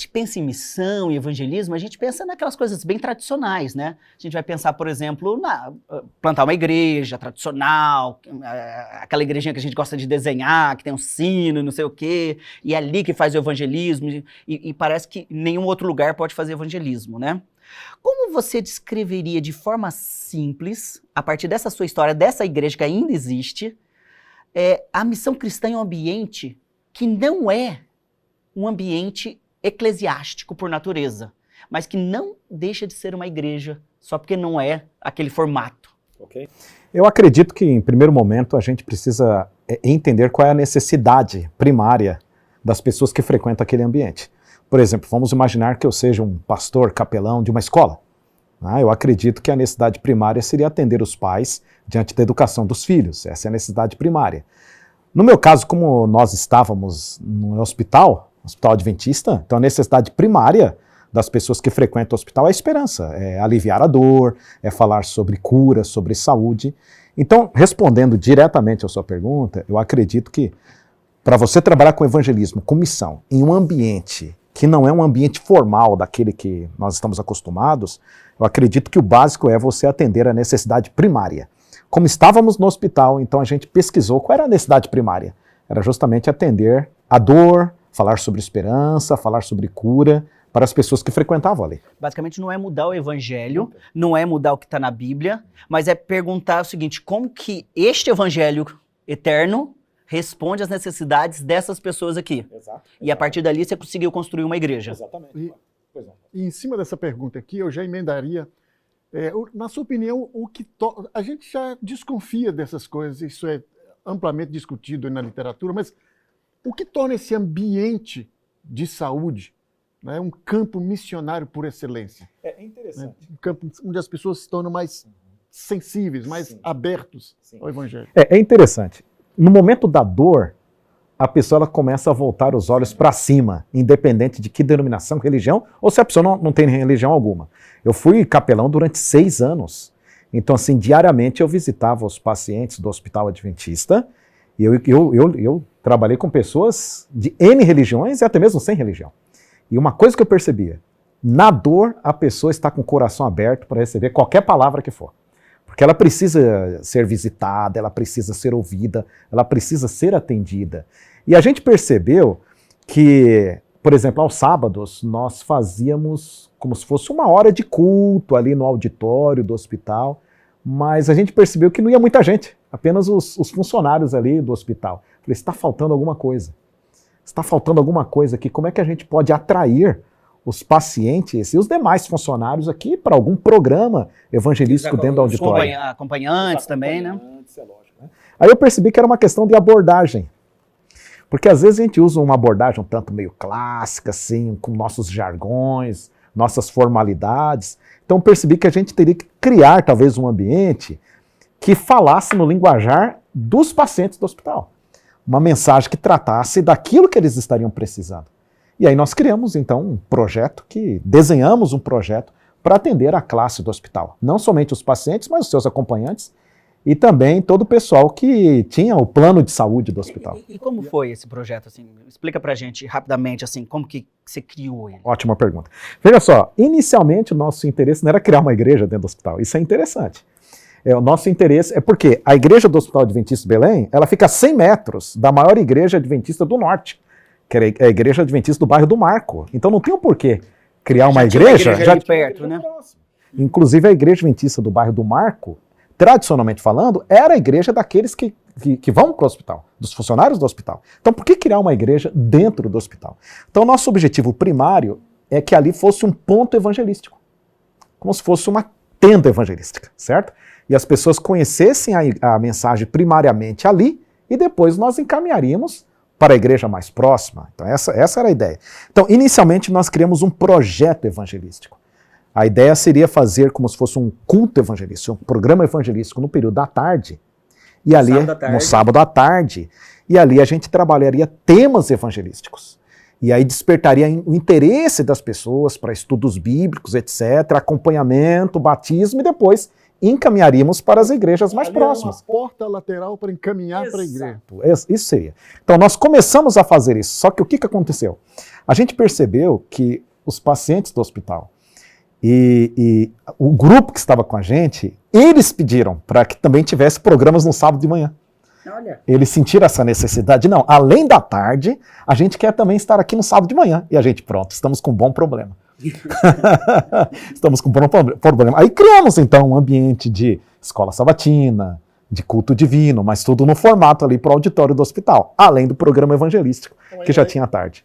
pensa em missão e evangelismo, a gente pensa naquelas coisas bem tradicionais, né? A gente vai pensar, por exemplo, plantar uma igreja tradicional, aquela igrejinha que a gente gosta de desenhar, que tem um sino, não sei o quê, e é ali que faz o evangelismo, e parece que nenhum outro lugar pode fazer evangelismo, né? Como você descreveria de forma simples, a partir dessa sua história, dessa igreja que ainda existe, a missão cristã em um ambiente que não é um ambiente eclesiástico por natureza, mas que não deixa de ser uma igreja, só porque não é aquele formato? Okay. Eu acredito que, em primeiro momento, a gente precisa entender qual é a necessidade primária das pessoas que frequentam aquele ambiente. Por exemplo, vamos imaginar que eu seja um pastor capelão de uma escola. Eu acredito que a necessidade primária seria atender os pais diante da educação dos filhos. Essa é a necessidade primária. No meu caso, como nós estávamos no hospital adventista, então a necessidade primária das pessoas que frequentam o hospital é a esperança, é aliviar a dor, é falar sobre cura, sobre saúde. Então, respondendo diretamente à sua pergunta, eu acredito que para você trabalhar com evangelismo, com missão, em um ambiente que não é um ambiente formal daquele que nós estamos acostumados, eu acredito que o básico é você atender a necessidade primária. Como estávamos no hospital, então a gente pesquisou qual era a necessidade primária. Era justamente atender a dor, falar sobre esperança, falar sobre cura para as pessoas que frequentavam ali. Basicamente não é mudar o evangelho, não é mudar o que está na Bíblia, mas é perguntar o seguinte: como que este evangelho eterno responde às necessidades dessas pessoas aqui? Exato. E a partir dali você conseguiu construir uma igreja. Exatamente. E em cima dessa pergunta aqui, eu já emendaria, na sua opinião, a gente já desconfia dessas coisas, isso é amplamente discutido na literatura, mas o que torna esse ambiente de saúde, né, um campo missionário por excelência? É interessante. Um campo onde as pessoas se tornam mais sensíveis, mais abertos ao evangelho. É interessante. No momento da dor, a pessoa ela começa a voltar os olhos para cima, independente de que denominação, religião, ou se a pessoa não tem religião alguma. Eu fui capelão durante 6 anos. Então, assim, diariamente eu visitava os pacientes do Hospital Adventista e eu trabalhei com pessoas de N religiões e até mesmo sem religião. E uma coisa que eu percebia, na dor a pessoa está com o coração aberto para receber qualquer palavra que for. Porque ela precisa ser visitada, ela precisa ser ouvida, ela precisa ser atendida. E a gente percebeu que, por exemplo, aos sábados, nós fazíamos como se fosse 1 hora de culto ali no auditório do hospital, mas a gente percebeu que não ia muita gente, apenas os funcionários ali do hospital. Falei, está faltando alguma coisa. Está faltando alguma coisa aqui. Como é que a gente pode atrair os pacientes e os demais funcionários aqui para algum programa evangelístico dentro do auditório? Acompanhantes também, né? É lógico, né? Aí eu percebi que era uma questão de abordagem. Porque às vezes a gente usa uma abordagem um tanto meio clássica, assim, com nossos jargões, nossas formalidades. Então percebi que a gente teria que criar talvez um ambiente que falasse no linguajar dos pacientes do hospital. Uma mensagem que tratasse daquilo que eles estariam precisando. E aí nós criamos, então, desenhamos um projeto para atender a classe do hospital. Não somente os pacientes, mas os seus acompanhantes e também todo o pessoal que tinha o plano de saúde do hospital. E como foi esse projeto? Assim, explica pra gente rapidamente, assim, como que você criou ele? Ótima pergunta. Veja só, inicialmente o nosso interesse não era criar uma igreja dentro do hospital. Isso é interessante. O nosso interesse é porque a igreja do Hospital Adventista de Belém, ela fica a 100 metros da maior igreja adventista do norte, que é a igreja adventista do bairro do Marco. Então não tem um porquê criar uma igreja já perto, né? Inclusive a igreja adventista do bairro do Marco, tradicionalmente falando, era a igreja daqueles que vão para o hospital, dos funcionários do hospital. Então por que criar uma igreja dentro do hospital? Então nosso objetivo primário é que ali fosse um ponto evangelístico, como se fosse uma tenda evangelística, certo? E as pessoas conhecessem a mensagem primariamente ali e depois nós encaminharíamos para a igreja mais próxima. Então essa era a ideia. Então inicialmente nós criamos um projeto evangelístico. A ideia seria fazer como se fosse um culto evangelístico, um programa evangelístico no período da tarde. E ali, no sábado à tarde. E ali a gente trabalharia temas evangelísticos. E aí despertaria o interesse das pessoas para estudos bíblicos, etc., acompanhamento, batismo e depois encaminharíamos para as igrejas mais próximas. Uma porta lateral para encaminhar para a igreja. Isso seria. Então nós começamos a fazer isso, só que o que aconteceu? A gente percebeu que os pacientes do hospital e o grupo que estava com a gente, eles pediram para que também tivesse programas no sábado de manhã. Olha. Eles sentiram essa necessidade. Não, além da tarde, a gente quer também estar aqui no sábado de manhã. E a gente, pronto, estamos com um bom problema. Estamos com um bom problema. Aí criamos, então, um ambiente de escola sabatina, de culto divino, mas tudo no formato ali para o auditório do hospital, além do programa evangelístico, que já tinha à tarde.